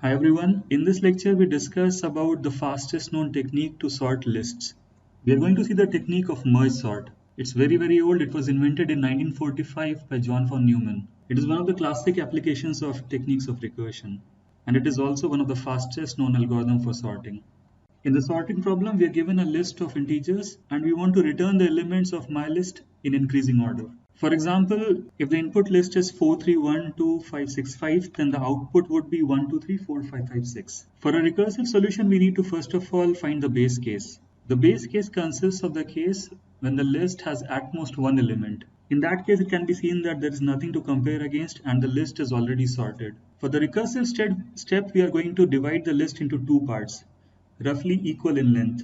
Hi everyone, in this lecture we discuss about the fastest known technique to sort lists. We are going to see the technique of merge sort. It's very old. It was invented in 1945 by John von Neumann. It is one of the classic applications of techniques of recursion, and it is also one of the fastest known algorithm for sorting. In the sorting problem, we are given a list of integers and we want to return the elements of my list in increasing order. For example, if the input list is 4312565, then the output would be 1234556. For a recursive solution, we need to first of all find the base case. The base case consists of the case when the list has at most one element. In that case, it can be seen that there is nothing to compare against and the list is already sorted. For the recursive step, we are going to divide the list into two parts, roughly equal in length.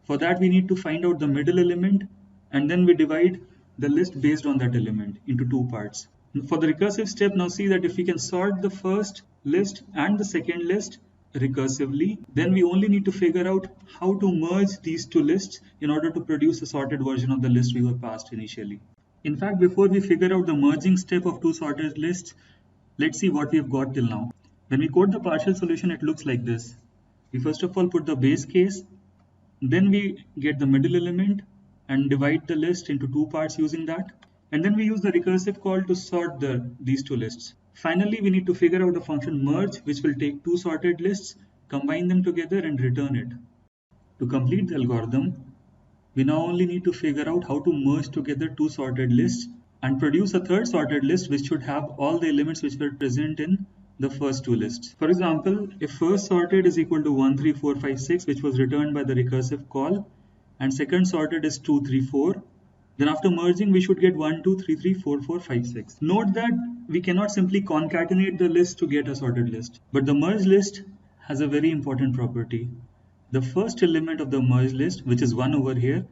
For that, we need to find out the middle element and then we divide the list based on that element into two parts. For the recursive step, now see that if we can sort the first list and the second list recursively, then we only need to figure out how to merge these two lists in order to produce a sorted version of the list we were passed initially. In fact, before we figure out the merging step of two sorted lists, let's see what we have got till now. When we code the partial solution, it looks like this. We first of all put the base case, then we get the middle element and divide the list into two parts using that. And then we use the recursive call to sort these two lists. Finally, we need to figure out a function merge, which will take two sorted lists, combine them together and return it. To complete the algorithm, we now only need to figure out how to merge together two sorted lists and produce a third sorted list which should have all the elements which were present in the first two lists. For example, if first sorted is equal to 13456, which was returned by the recursive call, and second sorted is 234, then after merging we should get 1, 2, 3, 3, 4, 4, 5, 6. Note that we cannot simply concatenate the list to get a sorted list, but the merged list has a very important property. The first element of the merged list, which is 1 over here,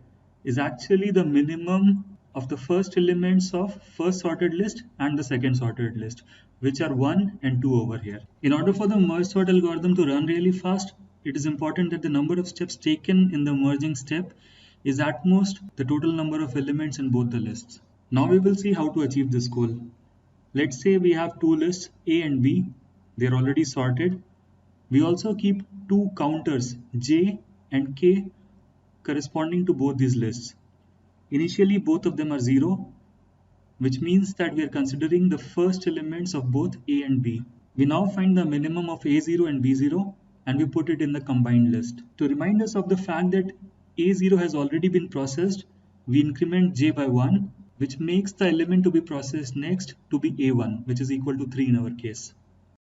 is actually the minimum of the first elements of first sorted list and the second sorted list, which are 1 and 2 over here. In order for the merge sort algorithm to run really fast, it is important that the number of steps taken in the merging step is at most the total number of elements in both the lists. Now we will see how to achieve this goal. Let's say we have two lists A and B. They are already sorted. We also keep two counters J and K corresponding to both these lists. Initially both of them are 0, which means that we are considering the first elements of both A and B. We now find the minimum of A0 and B0 and we put it in the combined list. To remind us of the fact that A0 has already been processed, we increment J by 1, which makes the element to be processed next to be A1, which is equal to 3 in our case.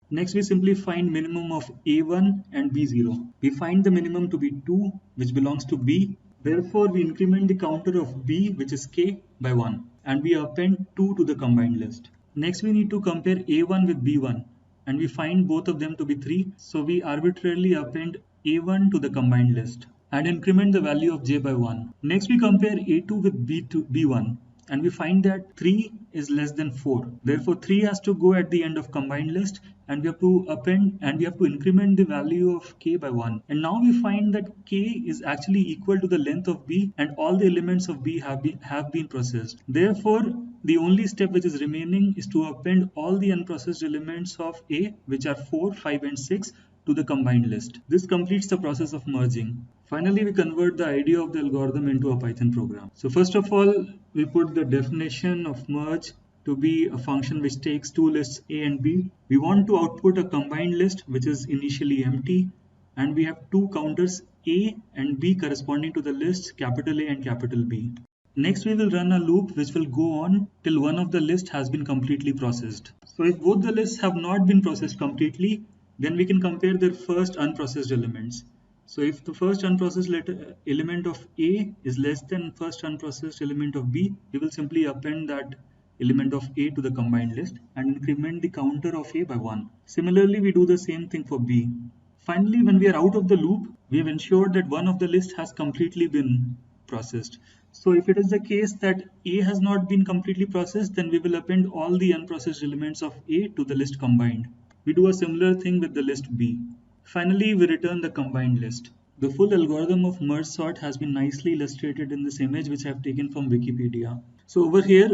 Next, we simply find minimum of A1 and B0. We find the minimum to be 2, which belongs to B. Therefore, we increment the counter of B, which is K, by 1. And we append 2 to the combined list. Next, we need to compare A1 with B1. And we find both of them to be 3. So we arbitrarily append A1 to the combined list and increment the value of J by 1. Next, we compare A2 with B1. And we find that 3 is less than 4. Therefore, 3 has to go at the end of combined list and we have to append and we have to increment the value of K by 1. And now we find that K is actually equal to the length of B and all the elements of B have been processed. Therefore, the only step which is remaining is to append all the unprocessed elements of A, which are 4, 5 and 6, to the combined list. This completes the process of merging. Finally, we convert the idea of the algorithm into a Python program. So first of all, we put the definition of merge to be a function which takes two lists A and B. We want to output a combined list which is initially empty, and we have two counters A and B corresponding to the lists capital A and capital B. Next, we will run a loop which will go on till one of the lists has been completely processed. So if both the lists have not been processed completely, then we can compare their first unprocessed elements. So if the first unprocessed element of A is less than first unprocessed element of B, we will simply append that element of A to the combined list and increment the counter of A by 1. Similarly, we do the same thing for B. Finally, when we are out of the loop, we have ensured that one of the lists has completely been processed. So if it is the case that A has not been completely processed, then we will append all the unprocessed elements of A to the list combined. We do a similar thing with the list B. Finally, we return the combined list. The full algorithm of merge sort has been nicely illustrated in this image which I have taken from Wikipedia. So over here,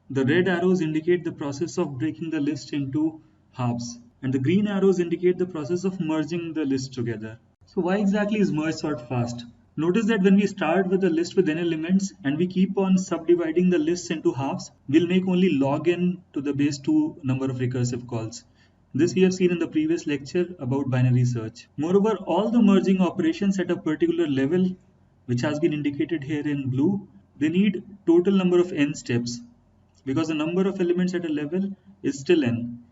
the red arrows indicate the process of breaking the list into halves. and the green arrows indicate the process of merging the lists together. So why exactly is merge sort fast? Notice that when we start with a list with n elements and we keep on subdividing the lists into halves, we'll make only log n to the base 2 number of recursive calls. This we have seen in the previous lecture about binary search. Moreover, all the merging operations at a particular level, which has been indicated here in blue, they need total number of n steps because the number of elements at a level is still n.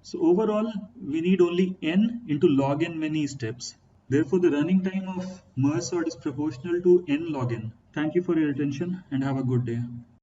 So overall, we need only n into log n many steps. Therefore, the running time of merge sort is proportional to n log n. Thank you for your attention and have a good day.